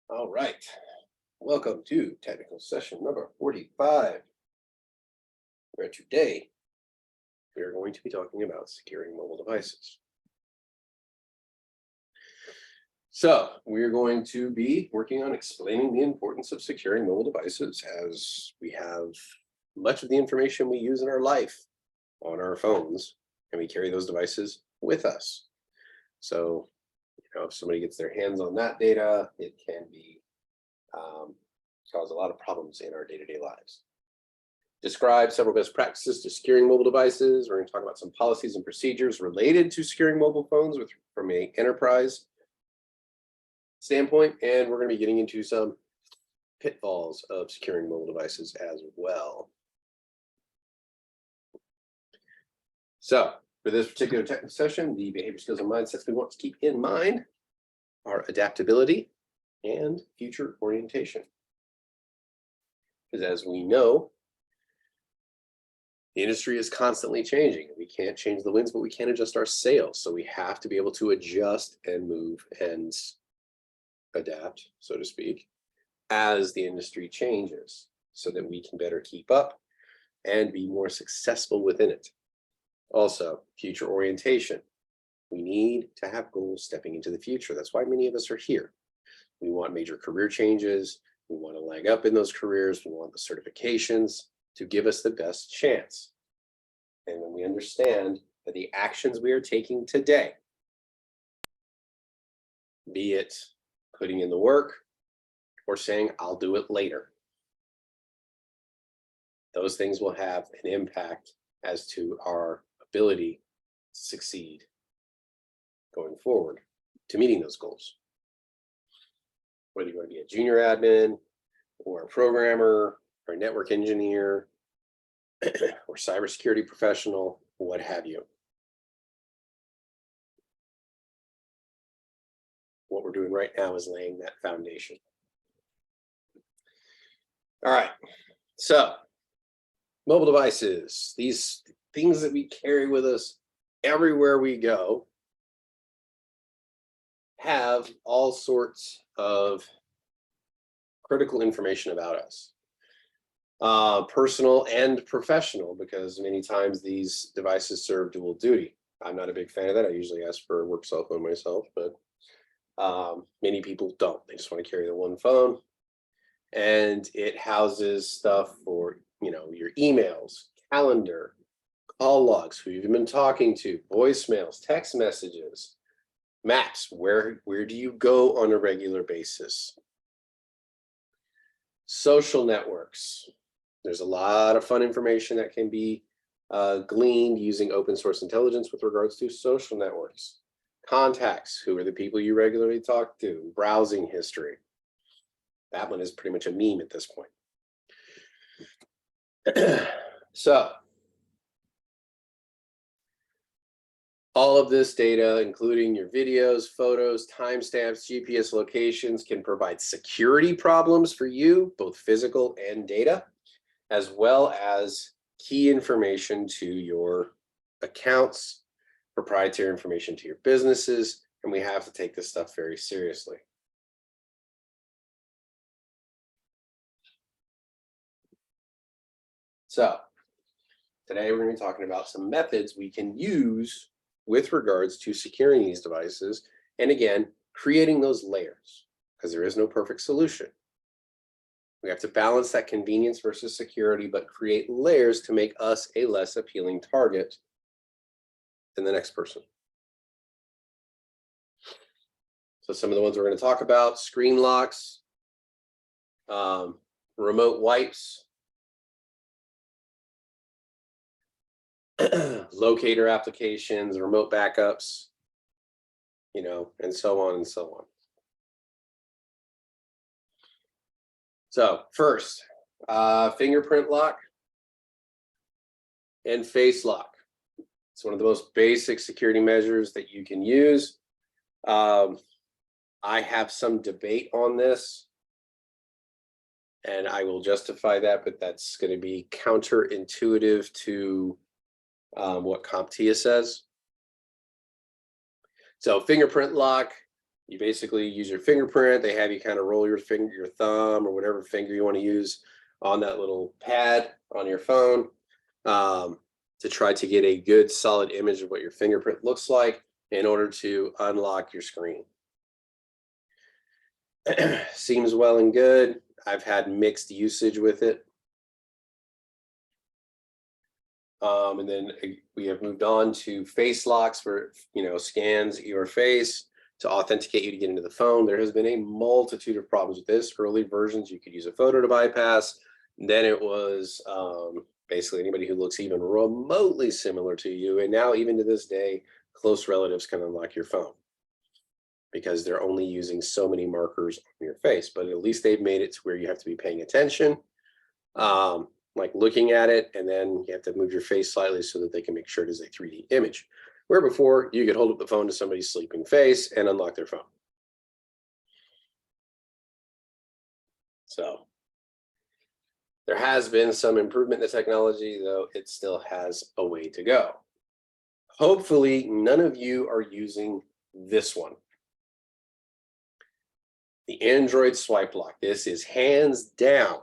All right. Welcome to technical session number 45, where today we are going to be talking about securing mobile devices. So we're going to be working on explaining the importance of securing mobile devices, as we have much of the information we use in our life on our phones, and we carry those devices with us. So, if somebody gets their hands on that data, it can be cause a lot of problems in our day-to-day lives. Describe several best practices to securing mobile devices. We're going to talk about some policies and procedures related to securing mobile phones from an enterprise standpoint, and we're going to be getting into some pitfalls of securing mobile devices as well. So for this particular technical session, the behavior skills and mindsets we want to keep in mind are adaptability and future orientation. Because as we know, the industry is constantly changing. We can't change the winds, but we can adjust our sails. So we have to be able to adjust and move and adapt, so to speak, as the industry changes, so that we can better keep up and be more successful within it. Also, future orientation. We need to have goals stepping into the future. That's why many of us are here. We want major career changes. We want to leg up in those careers. We want the certifications to give us the best chance. And when we understand that the actions we are taking today, be it putting in the work or saying, I'll do it later, those things will have an impact as to our ability to succeed going forward to meeting those goals. Whether you want to be a junior admin or a programmer or a network engineer or cybersecurity professional, what have you. What we're doing right now is laying that foundation. All right, so mobile devices, these things that we carry with us everywhere we go, have all sorts of critical information about us, personal and professional, because many times these devices serve dual duty. I'm not a big fan of that. I usually ask for a work cell phone myself, but many people don't. They just want to carry the one phone, and it houses stuff for your emails, calendar, call logs, who you've been talking to, voicemails, text messages, maps, where do you go on a regular basis, social networks. There's a lot of fun information that can be gleaned using open source intelligence with regards to social networks. Contacts, who are the people you regularly talk to, browsing history. That one is pretty much a meme at this point. So all of this data, including your videos, photos, timestamps, GPS locations, can provide security problems for you, both physical and data, as well as key information to your accounts, proprietary information to your businesses, and we have to take this stuff very seriously. So today we're going to be talking about some methods we can use with regards to securing these devices, and again, creating those layers, because there is no perfect solution. We have to balance that convenience versus security, but create layers to make us a less appealing target than the next person. So some of the ones we're going to talk about: screen locks, remote wipes, locator applications, remote backups, and so on and so on. So first, fingerprint lock and face lock. It's one of the most basic security measures that you can use. I have some debate on this, and I will justify that, but that's going to be counterintuitive to what CompTIA says. So fingerprint lock You basically use your fingerprint. They have you kind of roll your finger, your thumb, or whatever finger you want to use on that little pad on your phone to try to get a good solid image of what your fingerprint looks like in order to unlock your screen. Seems well and good. I've had mixed usage with it. And then we have moved on to face locks for, scans your face to authenticate you to get into the phone. There has been a multitude of problems with this. Early versions, you could use a photo to bypass. Then it was basically anybody who looks even remotely similar to you. And now, even to this day, close relatives can unlock your phone because they're only using so many markers on your face. But at least they've made it to where you have to be paying attention, like looking at it, and then you have to move your face slightly so that they can make sure it is a 3D image. Where before, you could hold up the phone to somebody's sleeping face and unlock their phone. So there has been some improvement in the technology, though it still has a way to go. Hopefully, none of you are using this one. The Android swipe lock. This is hands down,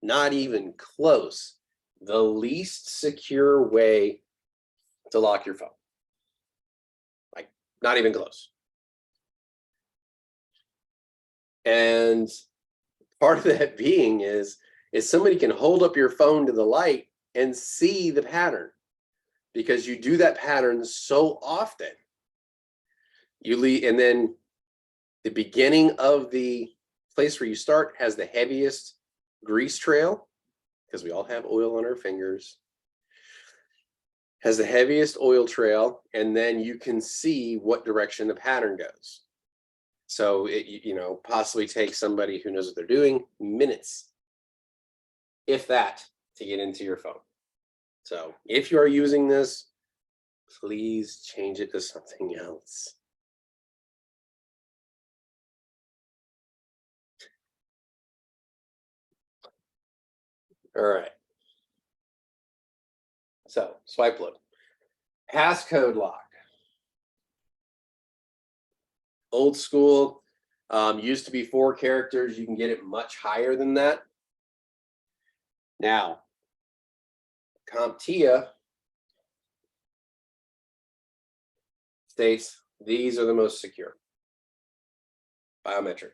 not even close, the least secure way to lock your phone. Like, not even close. And part of that being is somebody can hold up your phone to the light and see the pattern, because you do that pattern so often. You leave, and then the beginning of the place where you start has the heaviest grease trail, because we all have oil on our fingers, has the heaviest oil trail, and then you can see what direction the pattern goes. So it, possibly takes somebody who knows what they're doing minutes, if that, to get into your phone. So if you are using this, please change it to something else. All right. So swipe look. Passcode lock. Old school, used to be 4 characters. You can get it much higher than that. Now, CompTIA states these are the most secure. Biometric.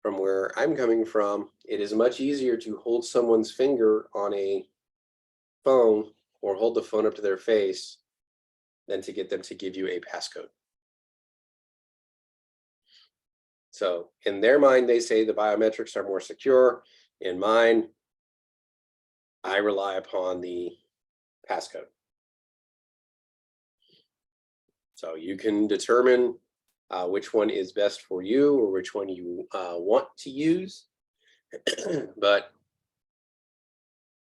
From where I'm coming from, it is much easier to hold someone's finger on a phone or hold the phone up to their face than to get them to give you a passcode. So in their mind, they say the biometrics are more secure. In mine, I rely upon the passcode. So you can determine which one is best for you or which one you want to use. But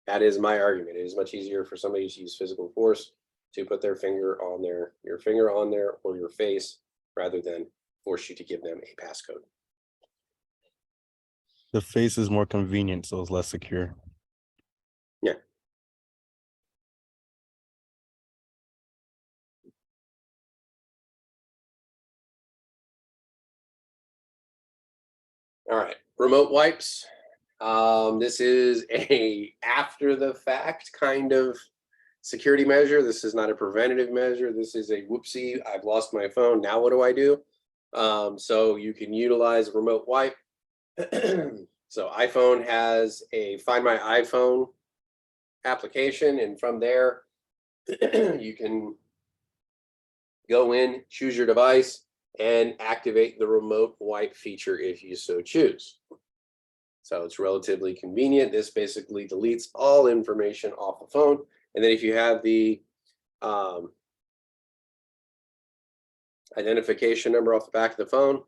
that is my argument. It is much easier for somebody to use physical force to put their finger on your finger on there or your face, rather than force you to give them a passcode. The face is more convenient, so it's less secure. Yeah. All right, remote wipes. This is a after the fact kind of security measure. This is not a preventative measure. This is a whoopsie, I've lost my phone, now what do I do? So you can utilize a remote wipe. So iPhone has a Find My iPhone application, and from there you can go in, choose your device, and activate the remote wipe feature if you so choose. So it's relatively convenient. This basically deletes all information off the phone. And then if you have the identification number off the back of the phone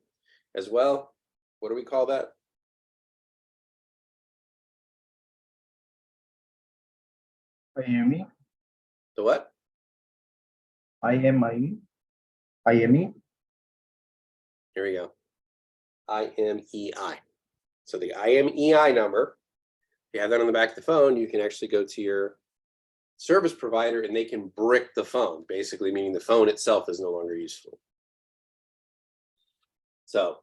as well, what do we call that? IME. The what? IME. IME. Here we go. IMEI. So the IMEI number you have that on the back of the phone, you can actually go to your service provider and they can brick the phone, basically meaning the phone itself is no longer useful. So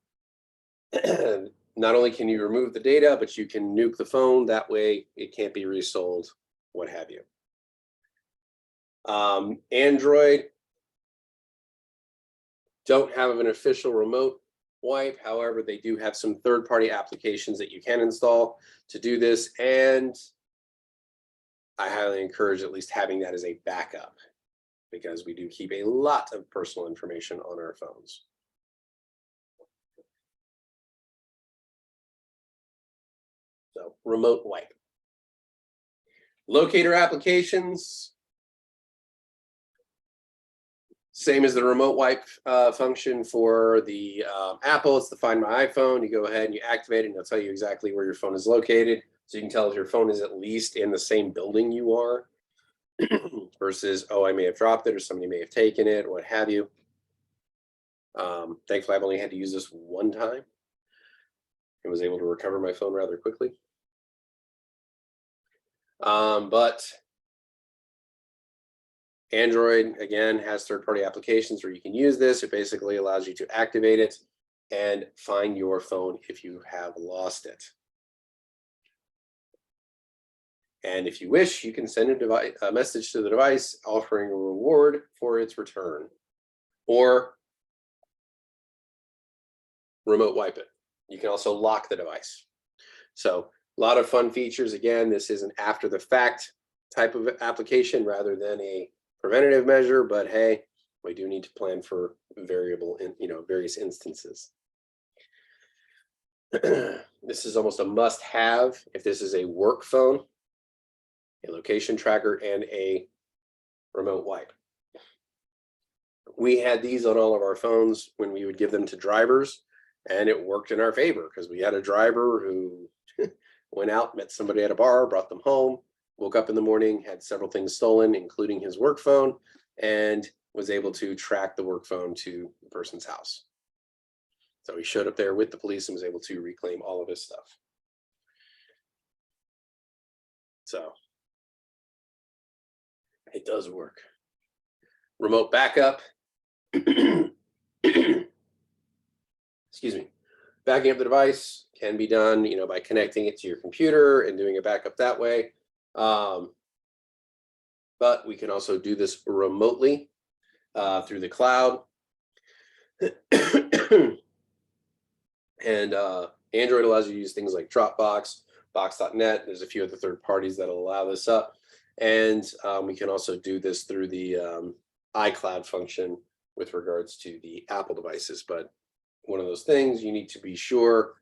not only can you remove the data, but you can nuke the phone. That way it can't be resold, what have you. Android don't have an official remote wipe. However, they do have some third-party applications that you can install to do this. And I highly encourage at least having that as a backup, because we do keep a lot of personal information on our phones. So remote wipe. Locator applications. Same as the remote wipe function for the Apple. It's the Find My iPhone. You go ahead and you activate it and it'll tell you exactly where your phone is located. So you can tell if your phone is at least in the same building you are versus, oh, I may have dropped it or somebody may have taken it, what have you. Thankfully, I've only had to use this one time and was able to recover my phone rather quickly. But Android, again, has third-party applications where you can use this. It basically allows you to activate it and find your phone if you have lost it. And if you wish, you can send a message to the device offering a reward for its return, or remote wipe it. You can also lock the device. So a lot of fun features. Again, this is an after the fact type of application rather than a preventative measure, but hey, we do need to plan for various instances. This is almost a must-have if this is a work phone, a location tracker, and a remote wipe. We had these on all of our phones when we would give them to drivers, and it worked in our favor because we had a driver who went out, met somebody at a bar, brought them home, woke up in the morning, had several things stolen, including his work phone, and was able to track the work phone to the person's house. So he showed up there with the police and was able to reclaim all of his stuff. So it does work. Remote backup. Excuse me. Backing up the device can be done, by connecting it to your computer and doing a backup that way. But we can also do this remotely through the cloud. And Android allows you to use things like Dropbox, Box.net. There's a few other third parties that will allow this up. And we can also do this through the iCloud function with regards to the Apple devices. But one of those things, you need to be sure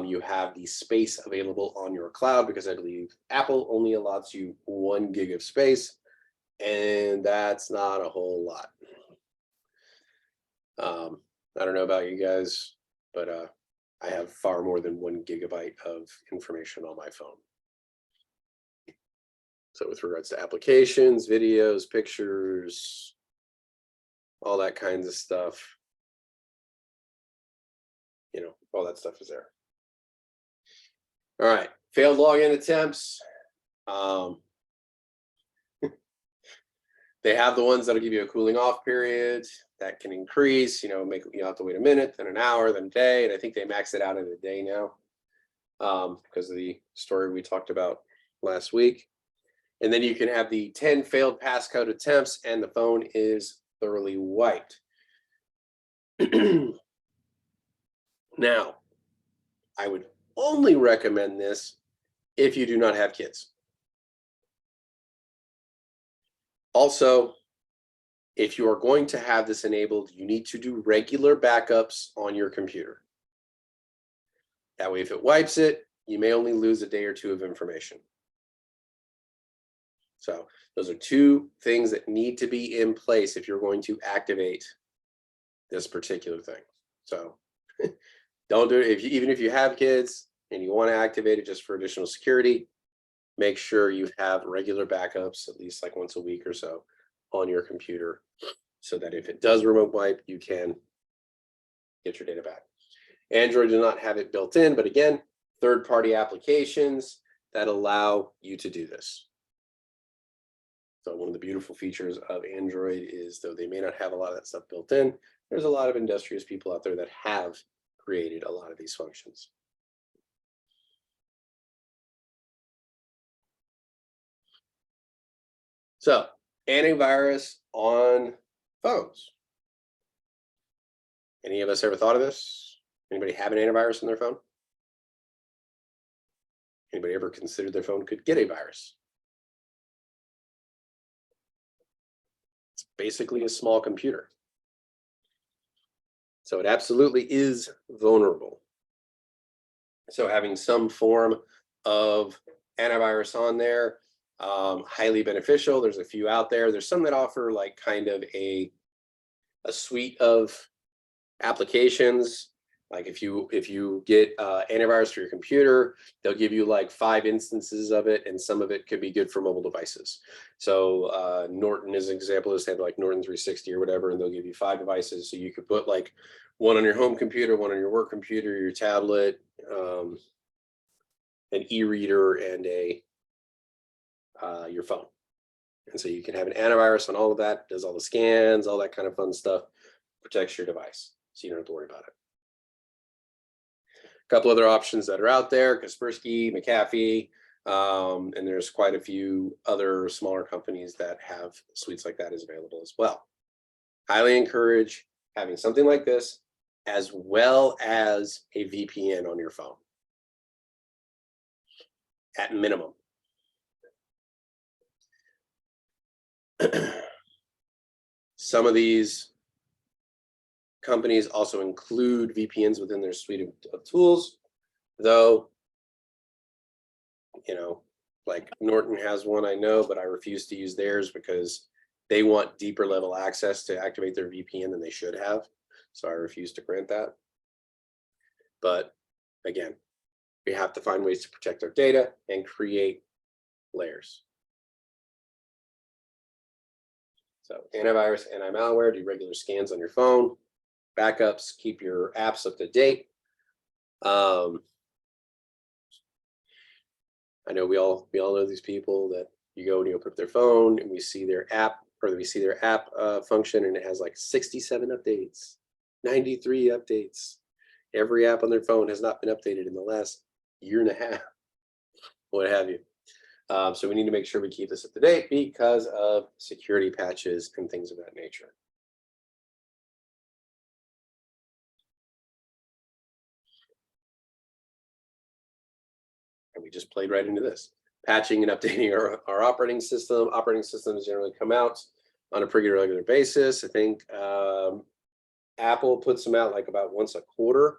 you have the space available on your cloud, because I believe Apple only allows you 1 gig of space, and that's not a whole lot. I don't know about you guys, but I have far more than 1 gigabyte of information on my phone. So with regards to applications, videos, pictures, all that kinds of stuff, all that stuff is there. All right, failed login attempts. They have the ones that'll give you a cooling off period that can increase, make you have to wait a minute, then an hour, then a day. And I think they max it out in a day now because of the story we talked about last week. And then you can have the 10 failed passcode attempts and the phone is thoroughly wiped. Now, I would only recommend this if you do not have kids. Also, if you are going to have this enabled, you need to do regular backups on your computer. That way, if it wipes it, you may only lose a day or two of information. So those are 2 things that need to be in place if you're going to activate this particular thing. So don't do it. Even if you have kids and you want to activate it just for additional security, make sure you have regular backups, at least like once a week or so, on your computer, so that if it does remote wipe, you can get your data back. Android does not have it built in, but again, third-party applications that allow you to do this. So one of the beautiful features of Android is, though they may not have a lot of that stuff built in, there's a lot of industrious people out there that have created a lot of these functions. So antivirus on phones. Any of us ever thought of this? Anybody have an antivirus on their phone? Anybody ever considered their phone could get a virus? It's basically a small computer. So it absolutely is vulnerable. So having some form of antivirus on there, highly beneficial. There's a few out there. There's some that offer like kind of a suite of applications. Like if you get antivirus for your computer, they'll give you like 5 instances of it, and some of it could be good for mobile devices. So Norton is an example. They have like Norton 360 or whatever, and they'll give you 5 devices. So you could put like one on your home computer, one on your work computer, your tablet, an e-reader, and your phone. And so you can have an antivirus on all of that, does all the scans, all that kind of fun stuff, protects your device, so you don't have to worry about it. A couple other options that are out there: Kaspersky, McAfee, and there's quite a few other smaller companies that have suites like that is available as well. Highly encourage having something like this as well as a VPN on your phone at minimum. Some of these companies also include VPNs within their suite of tools, though, like Norton has one, I know, but I refuse to use theirs because they want deeper level access to activate their VPN than they should have. So I refuse to grant that. But again, we have to find ways to protect our data and create layers. So antivirus, anti-malware, do regular scans on your phone, backups, keep your apps up to date. I know we all know these people that you go and you open up their phone and we see their app, or we see their app function, and it has like 67 updates, 93 updates. Every app on their phone has not been updated in the last year and a half, what have you. So we need to make sure we keep this up to date because of security patches and things of that nature. And we just played right into this. Patching and updating our operating system. Operating systems generally come out on a pretty regular basis. I think Apple puts them out like about once a quarter,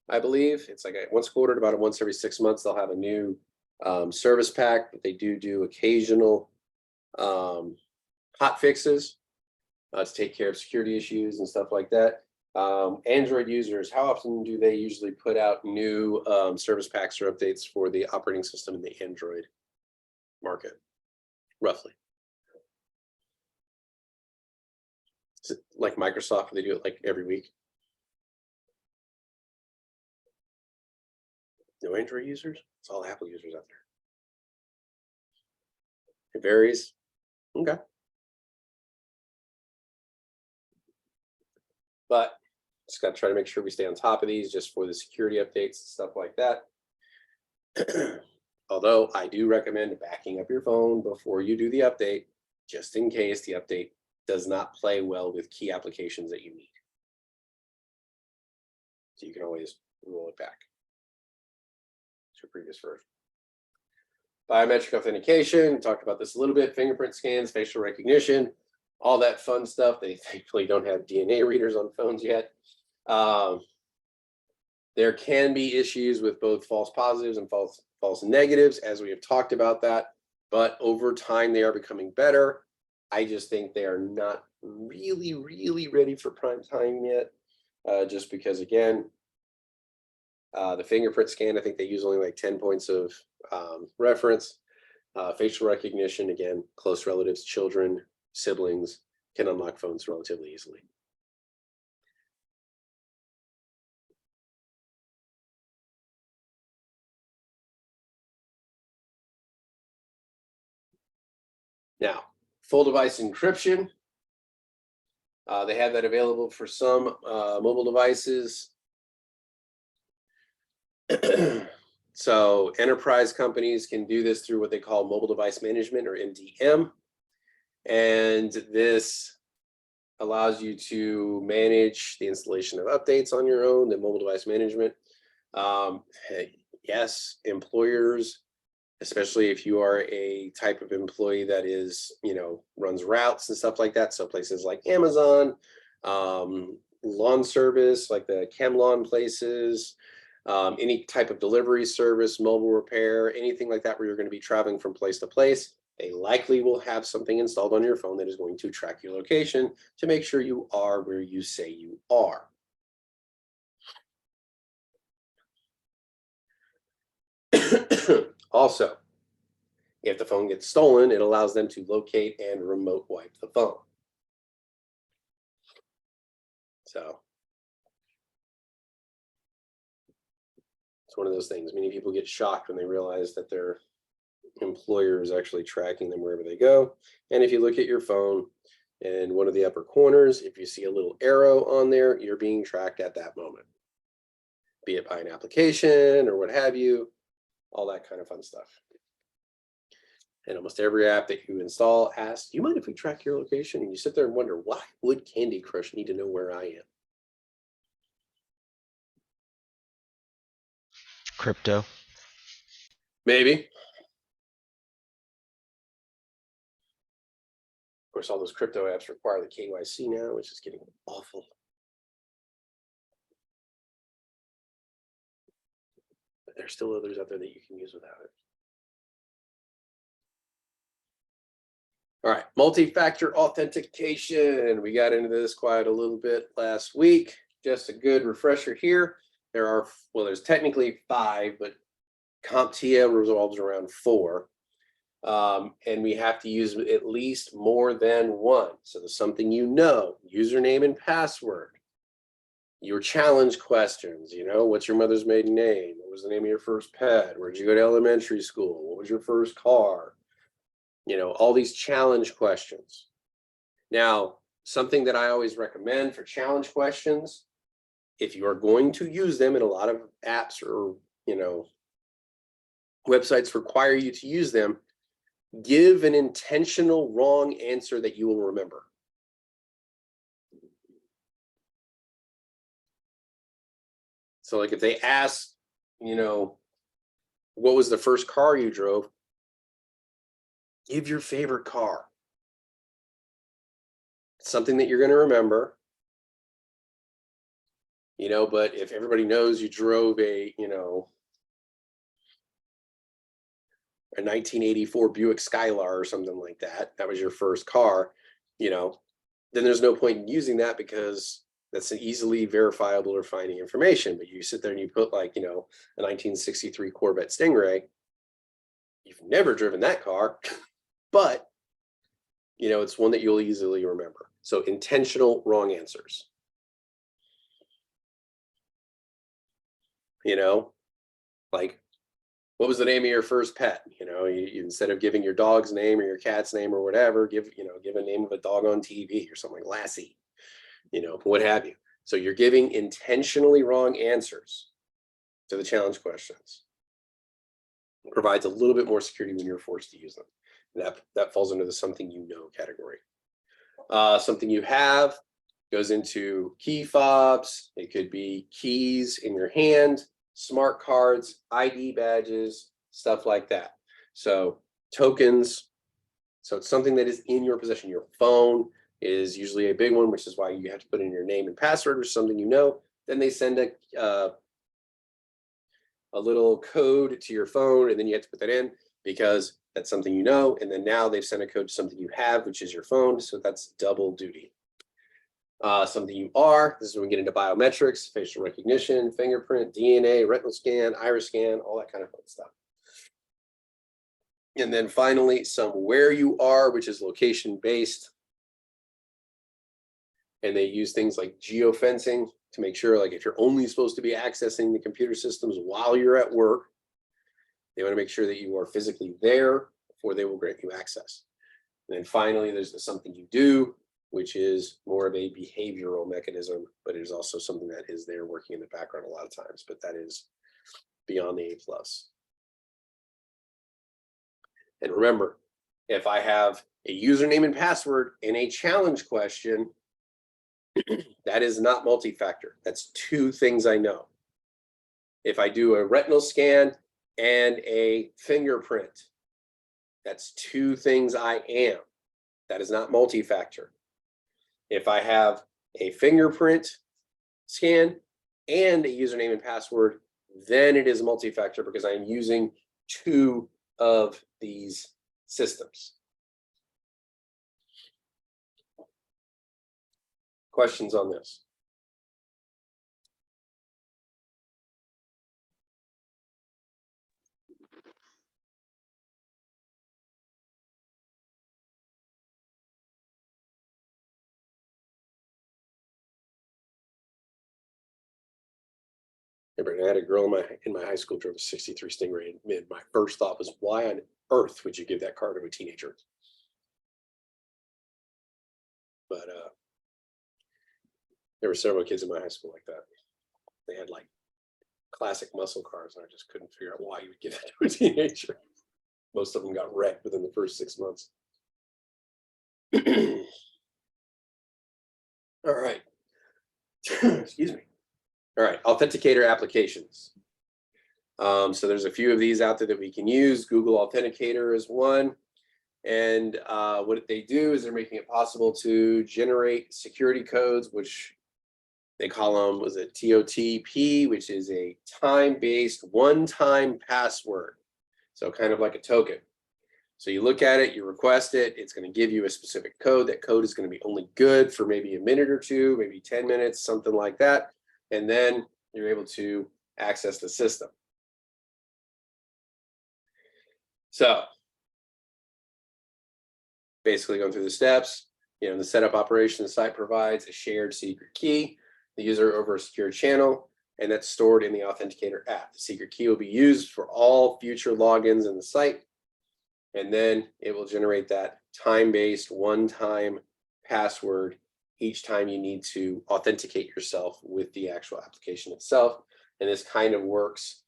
I believe. It's like once a quarter to about once every 6 months, they'll have a new service pack, but they do occasional hot fixes to take care of security issues and stuff like that. Android users, how often do they usually put out new service packs or updates for the operating system in the Android market, roughly? Is it like Microsoft, where they do it like every week? No Android users? It's all Apple users out there. It varies. Okay. But just got to try to make sure we stay on top of these just for the security updates and stuff like that. Although I do recommend backing up your phone before you do the update, just in case the update does not play well with key applications that you need. So you can always roll it back to your previous version. Biometric authentication, talked about this a little bit, fingerprint scans, facial recognition, all that fun stuff. They thankfully don't have DNA readers on phones yet. There can be issues with both false positives and false negatives, as we have talked about that, but over time they are becoming better. I just think they are not really ready for prime time yet, just because, again, the fingerprint scan, I think they use only like 10 points of reference. Facial recognition, again, close relatives, children, siblings can unlock phones relatively easily. Now, full device encryption. They have that available for some mobile devices. So enterprise companies can do this through what they call mobile device management, or MDM. And this allows you to manage the installation of updates on your own, the mobile device management. Yes, employers, especially if you are a type of employee that is, runs routes and stuff like that. So places like Amazon, lawn service, like the chem lawn places, any type of delivery service, mobile repair, anything like that where you're going to be traveling from place to place, they likely will have something installed on your phone that is going to track your location to make sure you are where you say you are. Also, if the phone gets stolen, it allows them to locate and remote wipe the phone. So it's one of those things. Many people get shocked when they realize that their employer is actually tracking them wherever they go. And if you look at your phone in one of the upper corners, if you see a little arrow on there, you're being tracked at that moment, be it by an application or what have you, all that kind of fun stuff. And almost every app that you install asks, do you mind if we track your location? And you sit there and wonder, why would Candy Crush need to know where I am? Crypto. Maybe. Of course, all those crypto apps require the KYC now, which is getting awful. But there's still others out there that you can use without it. All right, multi-factor authentication. We got into this quite a little bit last week. Just a good refresher here. There's technically 5, but CompTIA revolves around 4. And we have to use at least more than one. So there's something username and password, your challenge questions, what's your mother's maiden name? What was the name of your first pet? Where'd you go to elementary school? What was your first car? All these challenge questions. Now, something that I always recommend for challenge questions, if you are going to use them, and a lot of apps or, websites require you to use them, give an intentional wrong answer that you will remember. So like if they ask, what was the first car you drove? Give your favorite car. Something that you're going to remember. But if everybody knows you drove a 1984 Buick Skylar or something like that, that was your first car, then there's no point in using that because that's an easily verifiable or finding information. But you sit there and you put like, a 1963 Corvette Stingray. You've never driven that car, but it's one that you'll easily remember. So intentional wrong answers. Like, what was the name of your first pet? You instead of giving your dog's name or your cat's name or whatever, give a name of a dog on TV or something like Lassie, what have you. So you're giving intentionally wrong answers to the challenge questions. It provides a little bit more security when you're forced to use them. And that falls into the something category. Something you have goes into key fobs. It could be keys in your hand, smart cards, ID badges, stuff like that. So tokens. So it's something that is in your possession. Your phone is usually a big one, which is why you have to put in your name and password or something Then they send a little code to your phone, and then you have to put that in because that's something and then now they've sent a code to something you have, which is your phone. So that's double duty. Something you are, this is when we get into biometrics, facial recognition, fingerprint, DNA, retinal scan, iris scan, all that kind of fun stuff. And then finally, where you are, which is location based. And they use things like geofencing to make sure, like if you're only supposed to be accessing the computer systems while you're at work, they want to make sure that you are physically there before they will grant you access. And then finally, there's the something you do, which is more of a behavioral mechanism, but it is also something that is there working in the background a lot of times, but that is beyond the A+. And remember, if I have a username and password in a challenge question, that is not multi-factor. That's two things I know. If I do a retinal scan and a fingerprint, that's two things I am. That is not multi-factor. If I have a fingerprint scan and a username and password, then it is multi-factor because I'm using two of these systems. Questions on this? I had a girl in my high school drove a '63 Stingray, and my first thought was, why on earth would you give that car to a teenager? But there were several kids in my high school like that. They had like classic muscle cars, and I just couldn't figure out why you would give that to a teenager. Most of them got wrecked within the first 6 months. All right. Excuse me. All right, authenticator applications. So there's a few of these out there that we can use. Google Authenticator is one. And what they do is they're making it possible to generate security codes, which they call them, was it TOTP, which is a time-based one-time password. So kind of like a token. So you look at it, you request it, it's going to give you a specific code. That code is going to be only good for maybe a minute or two, maybe 10 minutes, something like that. And then you're able to access the system. So basically going through the steps, in the setup operation, the site provides a shared secret key, the user over a secure channel, and that's stored in the Authenticator app. The secret key will be used for all future logins in the site, and then it will generate that time-based one-time password each time you need to authenticate yourself with the actual application itself. And this kind of works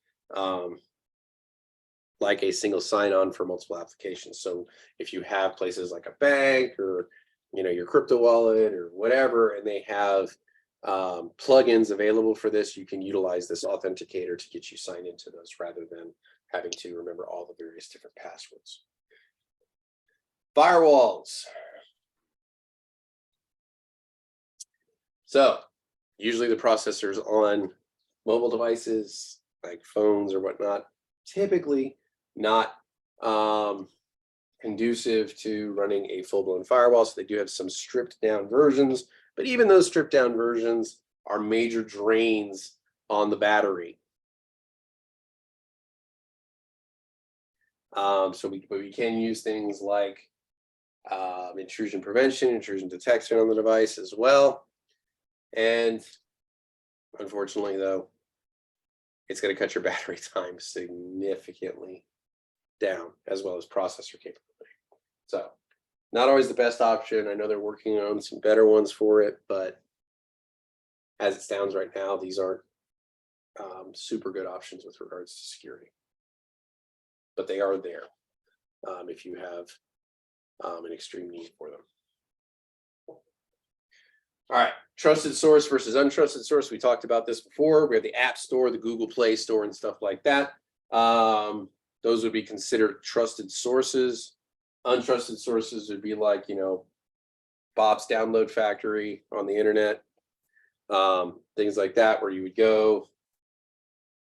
like a single sign-on for multiple applications. So if you have places like a bank or your crypto wallet or whatever, and they have plugins available for this, you can utilize this authenticator to get you signed into those rather than having to remember all the various different passwords. Firewalls. So usually the processors on mobile devices like phones or whatnot, typically not conducive to running a full-blown firewall. So they do have some stripped down versions, but even those stripped down versions are major drains on the battery. So we can use things like intrusion prevention, intrusion detection on the device as well. And unfortunately, though, it's going to cut your battery time significantly down, as well as processor capability. So not always the best option. I know they're working on some better ones for it, but as it stands right now, these aren't super good options with regards to security. But they are there if you have an extreme need for them. All right, trusted source versus untrusted source. We talked about this before. We have the App Store, the Google Play Store, and stuff like that. Those would be considered trusted sources. Untrusted sources would be like, Bob's Download Factory on the internet, things like that, where you would go,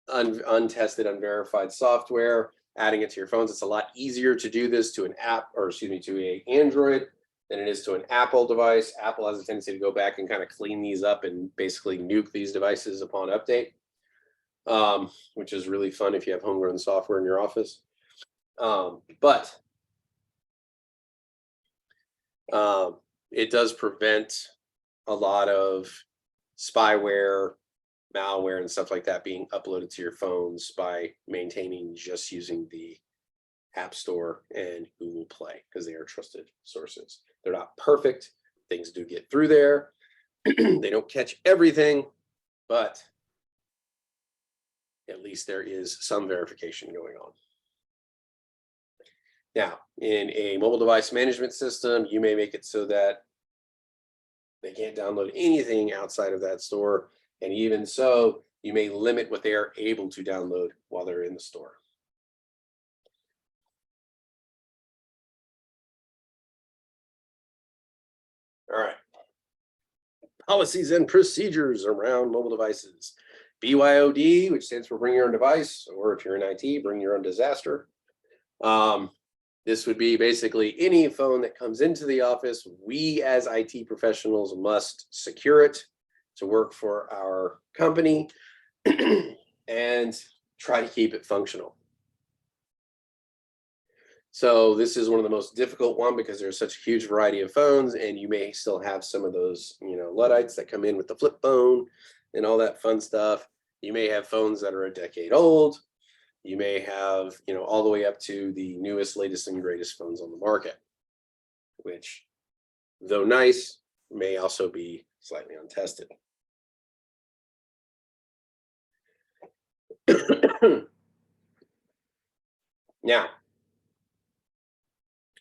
untested, unverified software, adding it to your phones. It's a lot easier to do this to an app, or excuse me, to a Android than it is to an Apple device. Apple has a tendency to go back and kind of clean these up and basically nuke these devices upon update, which is really fun if you have homegrown software in your office. But it does prevent a lot of spyware, malware, and stuff like that being uploaded to your phones by maintaining just using the App Store and Google Play because they are trusted sources. They're not perfect. Things do get through there. They don't catch everything, but at least there is some verification going on. Now, in a mobile device management system, you may make it so that they can't download anything outside of that store. And even so, you may limit what they are able to download while they're in the store. All right. Policies and procedures around mobile devices. BYOD, which stands for bring your own device, or if you're in IT, bring your own disaster. This would be basically any phone that comes into the office. We as IT professionals must secure it to work for our company and try to keep it functional. So this is one of the most difficult one because there's such a huge variety of phones, and you may still have some of those, Luddites that come in with the flip phone and all that fun stuff. You may have phones that are a decade old. You may have, all the way up to the newest, latest, and greatest phones on the market, which, though nice, may also be slightly untested. Now,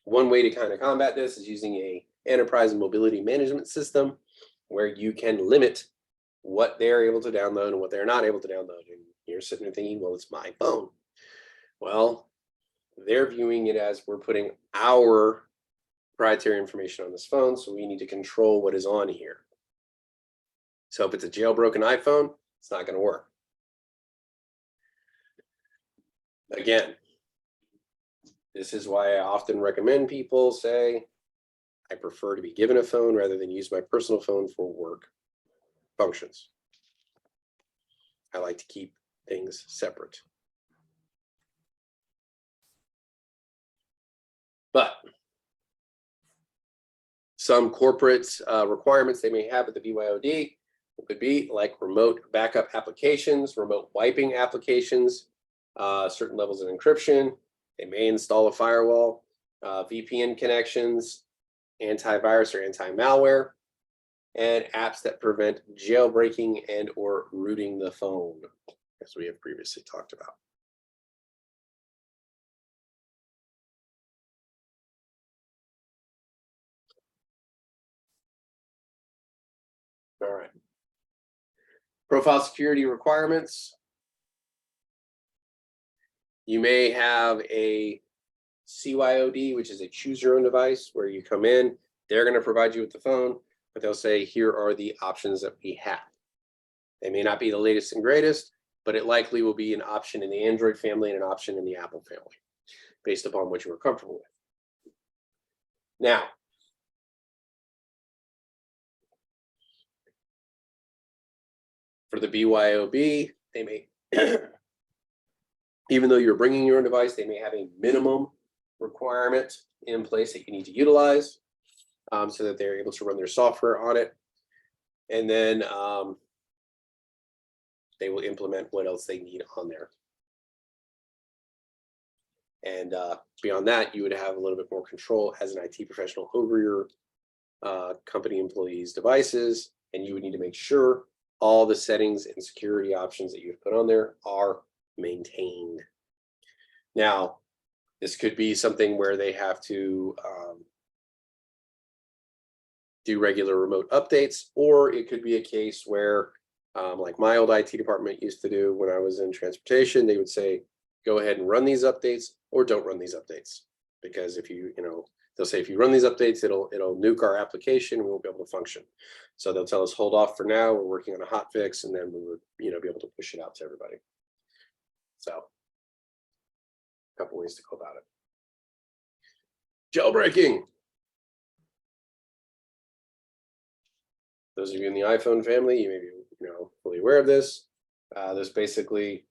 one way to kind of combat this is using a enterprise mobility management system where you can limit what they're able to download and what they're not able to download. And you're sitting there thinking, well, it's my phone. Well, they're viewing it as we're putting our proprietary information on this phone, so we need to control what is on here. So if it's a jailbroken iPhone, it's not going to work. Again, this is why I often recommend people say, I prefer to be given a phone rather than use my personal phone for work functions. I like to keep things separate. But some corporate requirements they may have at the BYOD could be like remote backup applications, remote wiping applications, certain levels of encryption. They may install a firewall, VPN connections, antivirus or anti-malware, and apps that prevent jailbreaking and or rooting the phone, as we have previously talked about. All right. Profile security requirements. You may have a CYOD, which is a choose your own device, where you come in, they're going to provide you with the phone, but they'll say, here are the options that we have. They may not be the latest and greatest, but it likely will be an option in the Android family and an option in the Apple family, based upon what you are comfortable with. Now, for the BYOB, they may, even though you're bringing your own device, they may have a minimum requirement in place that you need to utilize so that they're able to run their software on it. And then they will implement what else they need on there. And beyond that, you would have a little bit more control as an IT professional over your company employees' devices, and you would need to make sure all the settings and security options that you've put on there are maintained. Now, this could be something where they have to do regular remote updates, or it could be a case where, like my old IT department used to do when I was in transportation, they would say, go ahead and run these updates or don't run these updates. Because if they'll say, if you run these updates, it'll nuke our application and we won't be able to function. So they'll tell us, hold off for now, we're working on a hot fix, and then we would be able to push it out to everybody. So a couple ways to go about it. Jailbreaking. Those of you in the iPhone family, you may be fully aware of this. This basically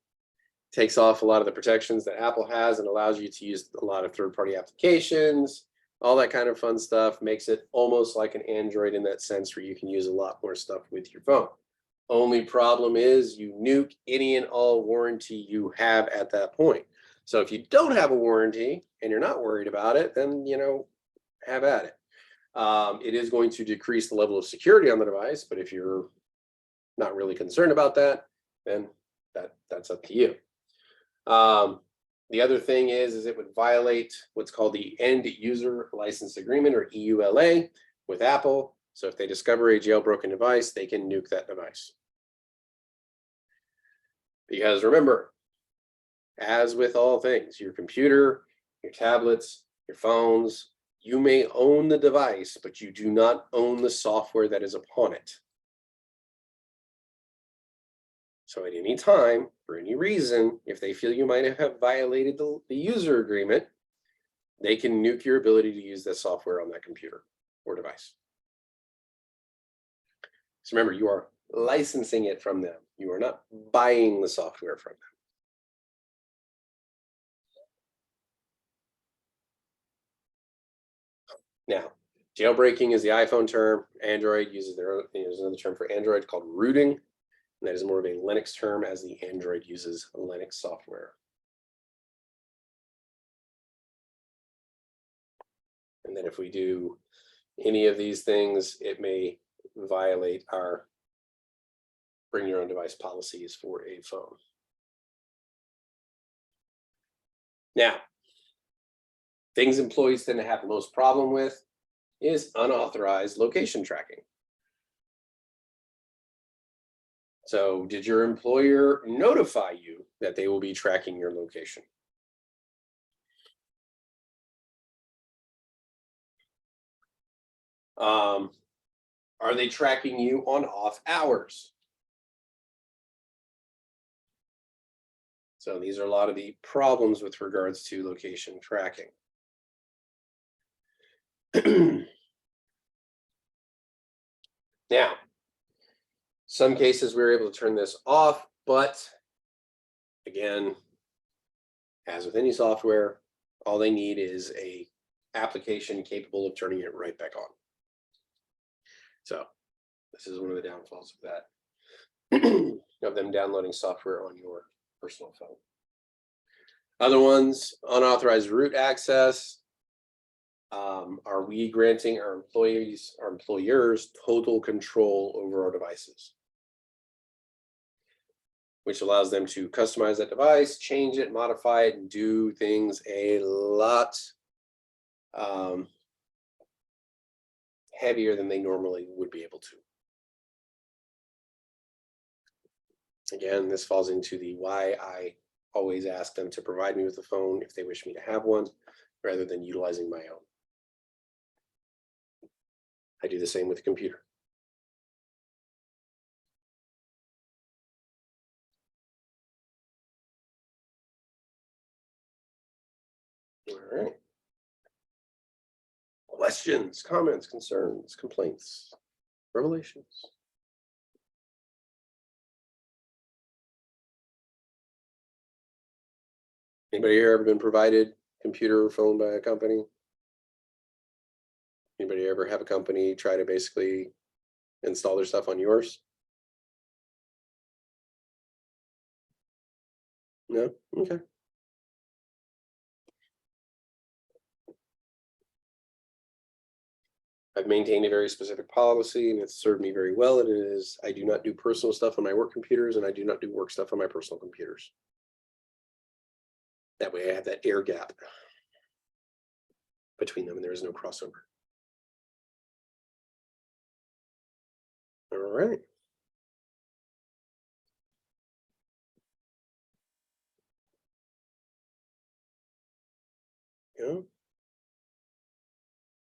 takes off a lot of the protections that Apple has and allows you to use a lot of third-party applications, all that kind of fun stuff. Makes it almost like an Android in that sense, where you can use a lot more stuff with your phone. Only problem is you nuke any and all warranty you have at that point. So if you don't have a warranty and you're not worried about it, then, have at it. It is going to decrease the level of security on the device, but if you're not really concerned about that, then that's up to you. The other thing is it would violate what's called the End User License Agreement, or EULA, with Apple. So if they discover a jailbroken device, they can nuke that device. Because remember, as with all things, your computer, your tablets, your phones, you may own the device, but you do not own the software that is upon it. So at any time, for any reason, if they feel you might have violated the user agreement, they can nuke your ability to use that software on that computer or device. So remember, you are licensing it from them. You are not buying the software from them. Now, jailbreaking is the iPhone term. Android uses there's another term for Android called rooting. And that is more of a Linux term, as the Android uses Linux software. And then if we do any of these things, it may violate our bring your own device policies for a phone. Now, things employees tend to have the most problem with is unauthorized location tracking. So did your employer notify you that they will be tracking your location? Are they tracking you on off hours? So these are a lot of the problems with regards to location tracking. Now, some cases we were able to turn this off, but again, as with any software, all they need is a application capable of turning it right back on. So this is one of the downfalls of that, of them downloading software on your personal phone. Other ones, unauthorized root access. Are we granting our employers total control over our devices, which allows them to customize that device, change it, modify it, and do things a lot heavier than they normally would be able to. Again, this falls into the why I always ask them to provide me with a phone if they wish me to have one, rather than utilizing my own. I do the same with the computer. All right. Questions, comments, concerns, complaints, revelations? Anybody here ever been provided computer or phone by a company? Anybody ever have a company try to basically install their stuff on yours? No? Okay. I've maintained a very specific policy, and it's served me very well. And it is, I do not do personal stuff on my work computers, and I do not do work stuff on my personal computers. That way I have that air gap between them, and there is no crossover. All right. Yeah.